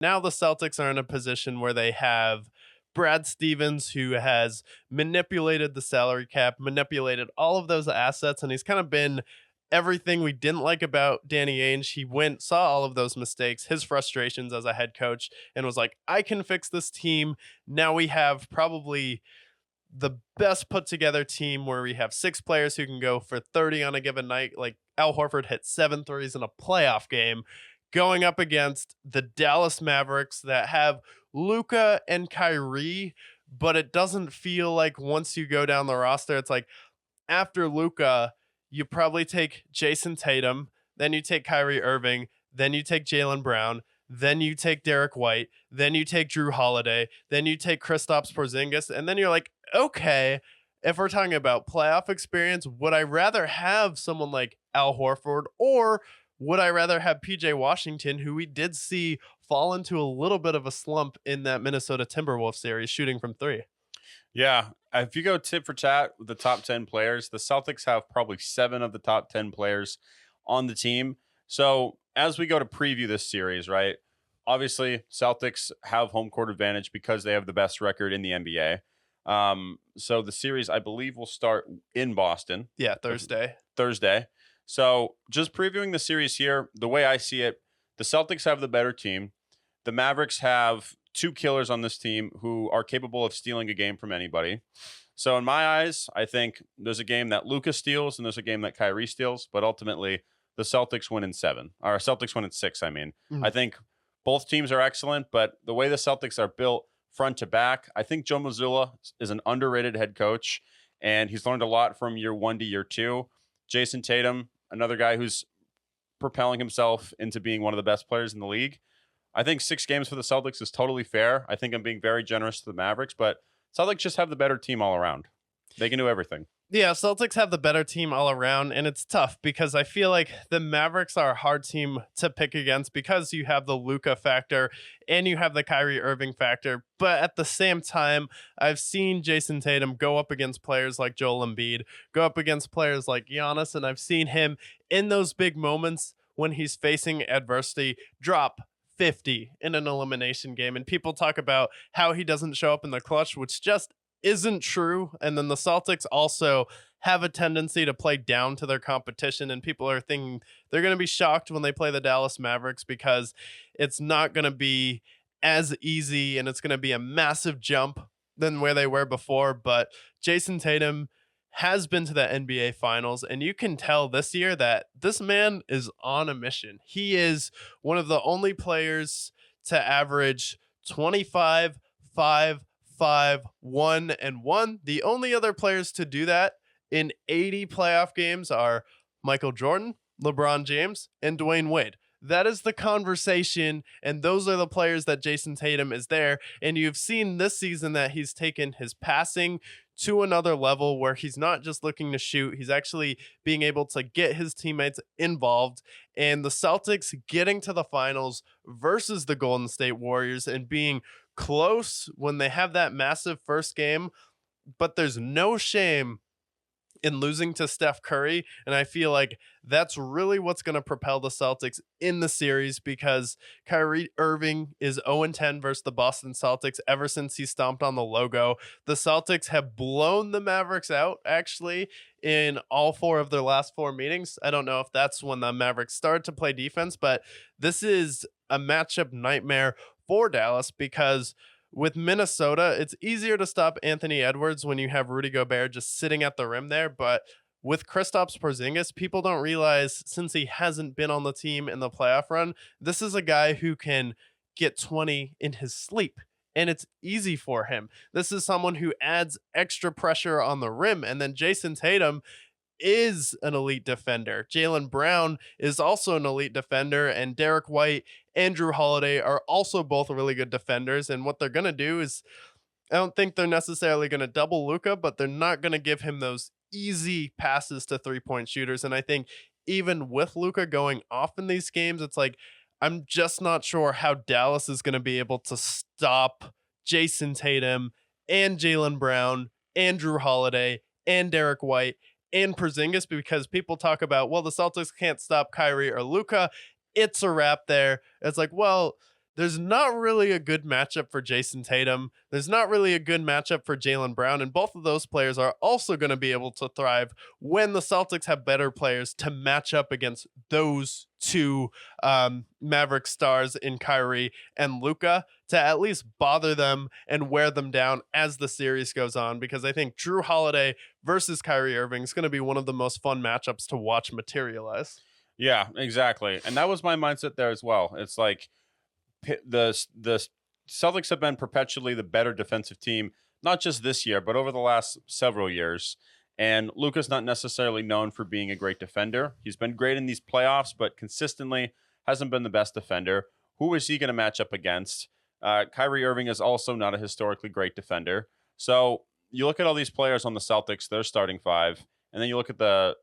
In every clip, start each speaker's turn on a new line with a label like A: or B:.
A: Now the Celtics are in a position where they have Brad Stevens, who has manipulated the salary cap, manipulated all of those assets, and he's kind of been everything we didn't like about Danny Ainge. He went, saw all of those mistakes, his frustrations as a head coach, and was like, I can fix this team. Now we have probably the best put together team where we have six players who can go for 30 on a given night. Like Al Horford hit 7 threes in a playoff game, going up against the Dallas Mavericks that have Luka and Kyrie, but it doesn't feel like once you go down the roster, it's like after Luka, you probably take Jason Tatum, then you take Kyrie Irving, then you take Jaylen Brown, then you take Derek White, then you take Drew Holiday, then you take Kristaps Porzingis, and then you're like, okay, if we're talking about playoff experience, would I rather have someone like Al Horford, or would I rather have PJ Washington, who we did see fall into a little bit of a slump in that Minnesota Timberwolves series shooting from three?
B: Yeah. If you go tit for tat with the top 10 players, the Celtics have probably 7 of the top 10 players on the team. So as we go to preview this series, right? Obviously, Celtics have home court advantage because they have the best record in the NBA. So the series, I believe, will start in Boston.
A: Yeah, Thursday.
B: Thursday. So just previewing the series here, the way I see it, the Celtics have the better team. The Mavericks have two killers on this team who are capable of stealing a game from anybody. So in my eyes, I think there's a game that Luka steals and there's a game that Kyrie steals, but ultimately the Celtics win in 7, or Celtics win in 6. I mean, I think both teams are excellent, but the way the Celtics are built front to back, I think Joe Mazzulla is an underrated head coach, and he's learned a lot from year 1 to year 2. Jason Tatum, another guy who's propelling himself into being one of the best players in the league. I think 6 games for the Celtics is totally fair. I think I'm being very generous to the Mavericks, but Celtics just have the better team all around. They can do everything.
A: Yeah, Celtics have the better team all around, and it's tough because I feel like the Mavericks are a hard team to pick against because you have the Luka factor and you have the Kyrie Irving factor. But at the same time, I've seen Jason Tatum go up against players like Joel Embiid, go up against players like Giannis, and I've seen him in those big moments when he's facing adversity drop 50 in an elimination game. And people talk about how he doesn't show up in the clutch, which just isn't true. And then the Celtics also have a tendency to play down to their competition, and people are thinking they're going to be shocked when they play the Dallas Mavericks because it's not going to be as easy and it's going to be a massive jump than where they were before. But Jason Tatum has been to the NBA finals, and you can tell this year that this man is on a mission. He is one of the only players to average 25, 5, 5, 1, and 1. The only other players to do that in 80 playoff games are Michael Jordan, LeBron James, and Dwayne Wade. That is the conversation, and those are the players that Jason Tatum is there. And you've seen this season that he's taken his passing to another level where he's not just looking to shoot, he's actually being able to get his teammates involved. And the Celtics getting to the finals versus the Golden State Warriors and being close when they have that massive first game, but there's no shame in losing to Steph Curry. And I feel like that's really what's going to propel the Celtics in the series because Kyrie Irving is 0-10 versus the Boston Celtics ever since he stomped on the logo. The Celtics have blown the Mavericks out actually in all 4 of their last 4 meetings. I don't know if that's when the Mavericks started to play defense, but this is a matchup nightmare for Dallas because with Minnesota, it's easier to stop Anthony Edwards when you have Rudy Gobert just sitting at the rim there. But with Kristaps Porzingis, people don't realize since he hasn't been on the team in the playoff run, this is a guy who can get 20 in his sleep. And it's easy for him. This is someone who adds extra pressure on the rim. And then Jason Tatum is an elite defender. Jaylen Brown is also an elite defender, and Derek White and Drew Holiday are also both really good defenders. And what they're going to do is, I don't think they're necessarily going to double Luka, but they're not going to give him those easy passes to 3-point shooters. And I think even with Luka going off in these games, it's like, I'm just not sure how Dallas is going to be able to stop Jason Tatum and Jaylen Brown and Drew Holiday and Derek White and Porzingis, because people talk about, well, the Celtics can't stop Kyrie or Luka. It's a wrap there. It's like, well, there's not really a good matchup for Jason Tatum. There's not really a good matchup for Jaylen Brown. And both of those players are also going to be able to thrive when the Celtics have better players to match up against those two Maverick stars in Kyrie and Luka to at least bother them and wear them down as the series goes on. Because I think Drew Holiday versus Kyrie Irving is going to be one of the most fun matchups to watch materialize.
B: Yeah, exactly. And that was my mindset there as well. It's like the Celtics have been perpetually the better defensive team, not just this year, but over the last several years. And Luka's not necessarily known for being a great defender. He's been great in these playoffs, but consistently hasn't been the best defender. Who is he going to match up against? Kyrie Irving is also not a historically great defender. So you look at all these players on the Celtics, their starting five, and then you look at the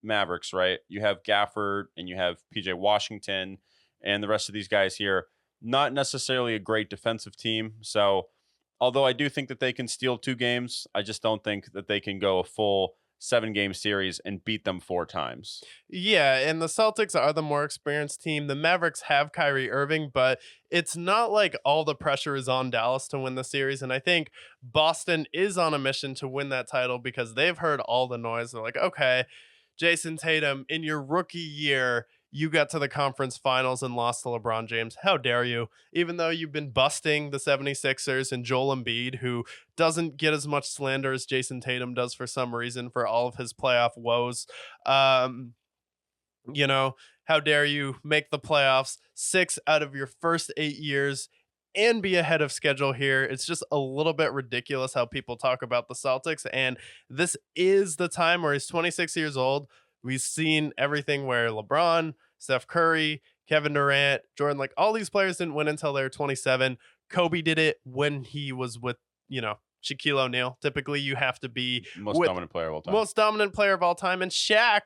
B: Mavericks, right? You have Gafford and you have PJ Washington and the rest of these guys here. Not necessarily a great defensive team. So although I do think that they can steal 2 games, I just don't think that they can go a full 7-game series and beat them 4 times.
A: Yeah, and the Celtics are the more experienced team. The Mavericks have Kyrie Irving, but it's not like all the pressure is on Dallas to win the series. And I think Boston is on a mission to win that title because they've heard all the noise. They're like, okay, Jason Tatum, in your rookie year, you got to the conference finals and lost to LeBron James. How dare you? Even though you've been busting the 76ers and Joel Embiid, who doesn't get as much slander as Jason Tatum does for some reason for all of his playoff woes. You know, how dare you make the playoffs 6 out of your first 8 years and be ahead of schedule here. It's just a little bit ridiculous how people talk about the Celtics. And this is the time where he's 26 years old. We've seen everything where LeBron, Steph Curry, Kevin Durant, Jordan, like all these players didn't win until they were 27. Kobe did it when he was with, Shaquille O'Neal. Typically, you have to be
B: Most dominant player of all time.
A: Most dominant player of all time. And Shaq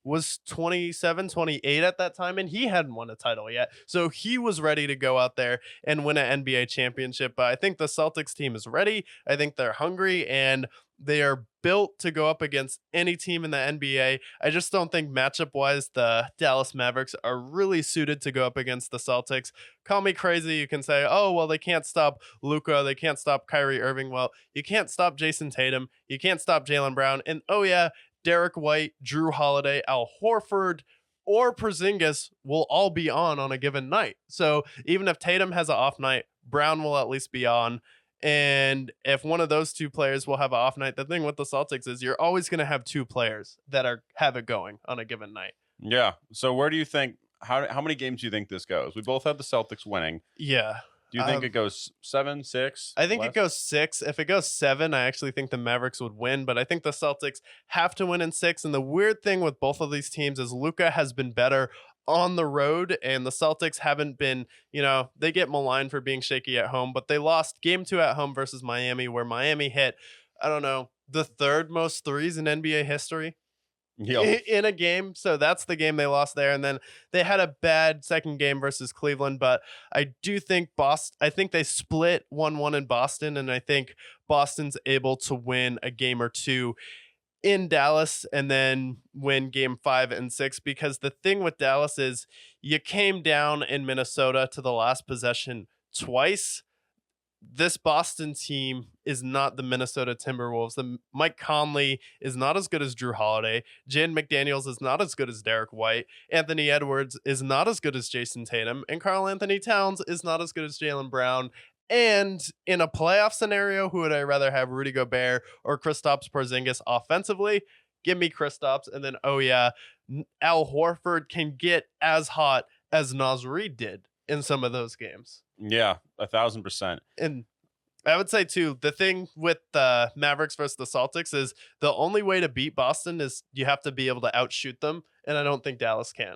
A: was 27, 28 at that time, and he hadn't won a title yet. So he was ready to go out there and win an NBA championship. But I think the Celtics team is ready. I think they're hungry, and they are built to go up against any team in the NBA. I just don't think matchup-wise, the Dallas Mavericks are really suited to go up against the Celtics. Call me crazy. You can say, oh, well, they can't stop Luka. They can't stop Kyrie Irving. Well, you can't stop Jason Tatum. You can't stop Jaylen Brown. And, oh, yeah, Derek White, Drew Holiday, Al Horford, or Porzingis will all be on a given night. So even if Tatum has an off night, Brown will at least be on. And if one of those 2 players will have an off night, the thing with the Celtics is you're always going to have 2 players that have it going on a given night.
B: Yeah. So where do you think, how many games do you think this goes? We both have the Celtics winning.
A: Yeah.
B: Do you think it goes 7, 6?
A: I think it goes 6. If it goes 7, I actually think the Mavericks would win, but I think the Celtics have to win in 6. And the weird thing with both of these teams is Luka has been better on the road, and the Celtics haven't been, they get maligned for being shaky at home, but they lost game 2 at home versus Miami, where Miami hit, I don't know, the 3rd most threes in NBA history.
B: Yep.
A: In a game. So that's the game they lost there. And then they had a bad second game versus Cleveland. But I do think I think they split 1-1 in Boston. And I think Boston's able to win a game or 2 in Dallas and then win game 5 and 6. Because the thing with Dallas is you came down in Minnesota to the last possession twice. This Boston team is not the Minnesota Timberwolves. The Mike Conley is not as good as Drew Holiday. Jaden McDaniels is not as good as Derek White. Anthony Edwards is not as good as Jason Tatum. And Karl Anthony Towns is not as good as Jaylen Brown. And in a playoff scenario, who would I rather have, Rudy Gobert or Kristaps Porzingis offensively? Give me Kristaps. And then, oh yeah, Al Horford can get as hot as Naz Reid did in some of those games.
B: Yeah, 1,000%.
A: And I would say, too, the thing with the Mavericks versus the Celtics is the only way to beat Boston is you have to be able to outshoot them, and I don't think Dallas can.